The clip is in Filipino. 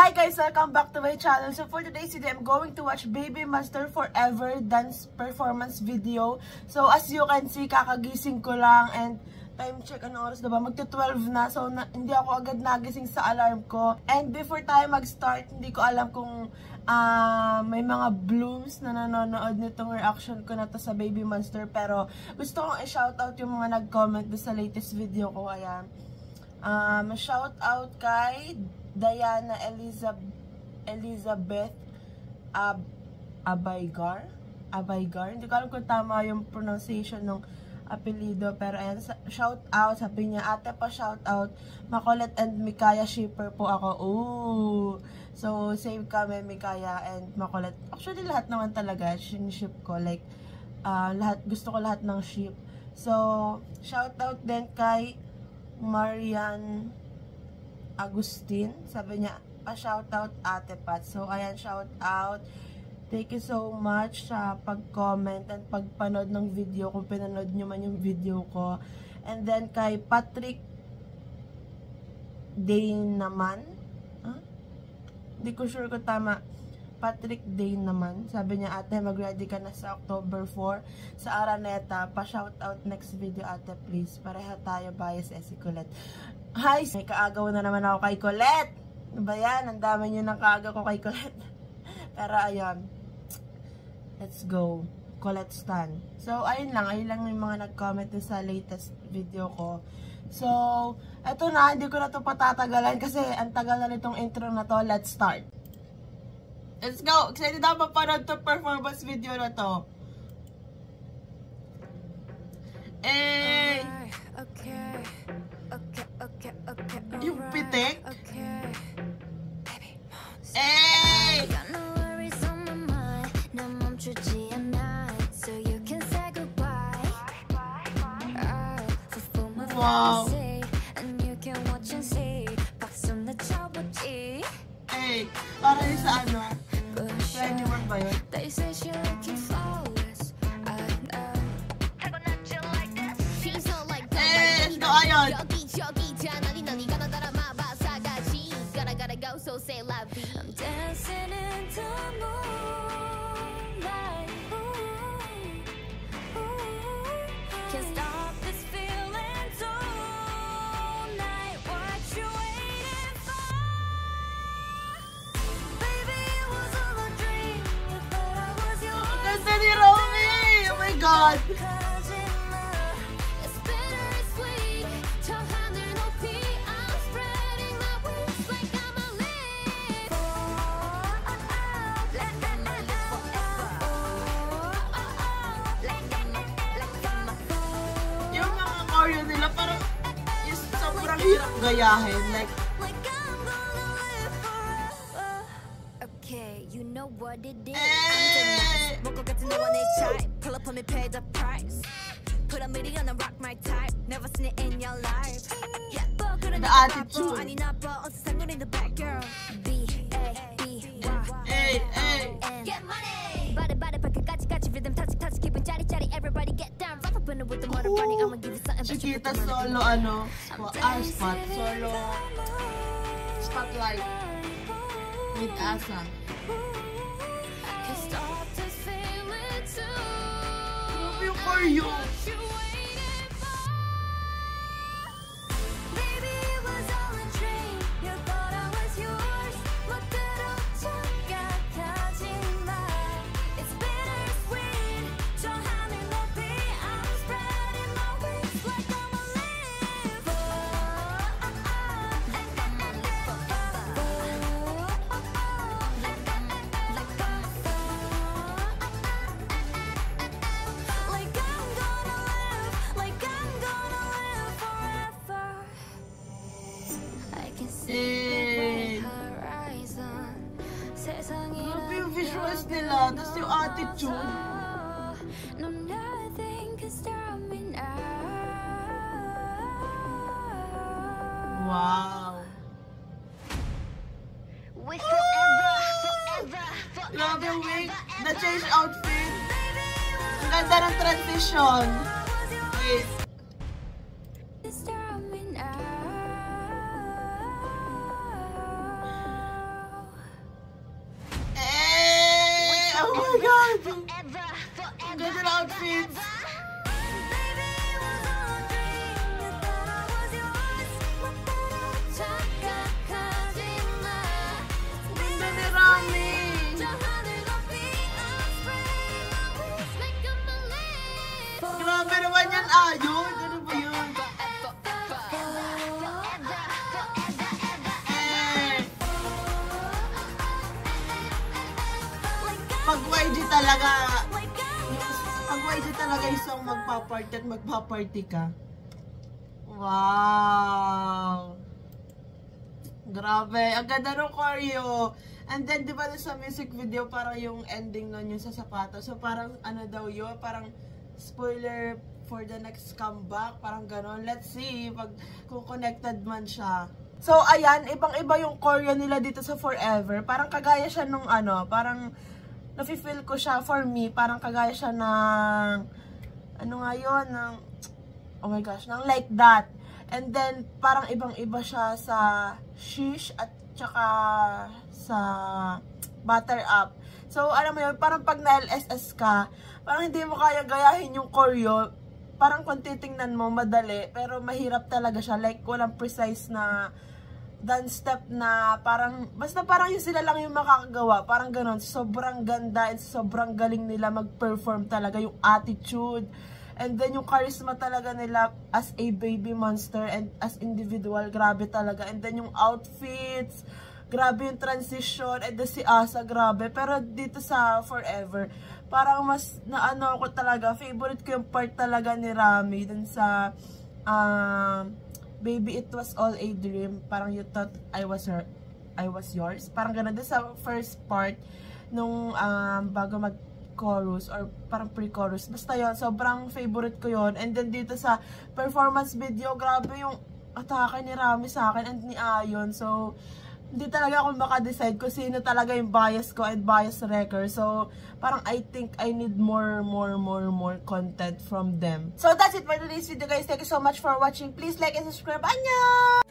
Hi guys! Welcome back to my channel. So for today's video, I'm going to watch Baby Monster Forever dance performance video. So as you can see, kakagising ko lang and time check, anong oras na ba? Magto-12 na. So hindi ako agad nagising sa alarm ko. And before tayo mag-start, hindi ko alam kung may mga blooms na nanonood nitong reaction ko na to sa Baby Monster. Pero gusto kong i-shoutout yung mga nag-comment sa latest video ko. Ayan. Shoutout kay Diana Elizabeth Abaygar. Hindi ko alam kung tama yung pronunciation ng apelido, pero ayan, shout out, sabi niya, ate pa shout out, Makulit and Mikaya shipper po ako. Ooh. So save kami, Mikaya and Makulit. Actually lahat naman talaga ship ko, like lahat, gusto ko lahat ng ship. So shout out din kay Marian Agustin, sabi niya, pa-shoutout Ate Pat. So, ayan, shoutout. Thank you so much sa pag-comment and pagpanood ng video, kung pinanood nyo man yung video ko. And then, kay Patrick Day naman. Huh? Hindi ko sure kung tama. Patrick Day naman. Sabi niya, ate, mag-ready ka na sa October 4 sa Araneta. Pa-shoutout next video, ate, please. Pareha tayo, bias si Colette. Hi! May kaagaw na naman ako kay Colette. Ano ba yan? Ang dami nyo ng kaagaw ko kay Colette. Pero ayun. Let's go. Colette Stan. So, ayun lang yung mga nag-comment sa latest video ko. So, eto na. Hindi ko na ito patatagalan kasi ang tagal na nitong intro na to. Let's start. Let's go! Excited ako mapanood to performance video na to. Eh! Okay. Yung pitik? Eh! Wow! Eh! Para yun sa ano? Pwede mo ba yun? Ayun! So say la vie. I'm dancing in the moonlight. Can't stop this feeling tonight. What you waiting for? Baby, it was all a dream. You thought I was yours. Ganda ni Romy! Oh my God! Nila parang sobrang hirap gayahin, like okay, you know what it is. Pull up on me, pay the price. Put a million and rock my type. Never seen it in your life. the attitude. Hey, hey. Get money. Body, body, catch rhythm, touch, keep it jolly, everybody get down. Rough up with the motor running, I'ma give you something. Chiquita solo, spot, solo spotlight with Asa. Grabe yung choreo. Grabe yung visuals nila, tapos yung attitude. Wow. Grabe yung wig, the change outfit. Ang ganda ng transition. Wait. outfits. Ganda ni Rami. Grabe naman yan, Ayun. Ano ba yun? Pag YG talaga, yung song magpa-party at magpa-party ka. Wow! Grabe, ang ganda ng choreo. And then, di ba sa music video, parang yung ending nun yung sa sapatos. So, parang ano daw yun, parang spoiler for the next comeback, parang ganon. Let's see kung connected man siya. So, ayan, ibang-iba yung choreo nila dito sa Forever. Parang kagaya siya nung ano, parang nafe-feel ko siya for me, parang kagaya siya ng, ano nga yun, ng, oh my gosh, ng Like That. And then, parang ibang-iba siya sa Shish at tsaka sa Butter Up. So, alam mo yun, parang pag na-LSS ka, parang hindi mo kaya gayahin yung choreo. Parang kung titingnan mo, madali, pero mahirap talaga siya. Like, walang precise na dance step na parang, basta parang yung sila lang yung makakagawa. Parang ganon. Sobrang ganda and sobrang galing nila mag-perform talaga. Yung attitude. And then yung charisma talaga nila as a baby monster and as individual. Grabe talaga. And then yung outfits. Grabe yung transition. And then si Asa, grabe. Pero dito sa Forever, parang mas naano ko talaga. Favorite ko yung part talaga ni Rami. Dun sa Baby, it was all a dream. Parang you thought I was yours. Parang ganun din sa first part nung bago mag-chorus or parang pre-chorus. Basta yun, sobrang favorite ko yun. And then dito sa performance video, grabe yung atake ni Rami sa akin and ni Ayon. So, hindi talaga ako maka-decide kung sino talaga yung bias ko and bias wrecker. So, parang I think I need more content from them. So, that's it for today's video, guys. Thank you so much for watching. Please like and subscribe. Annyeong!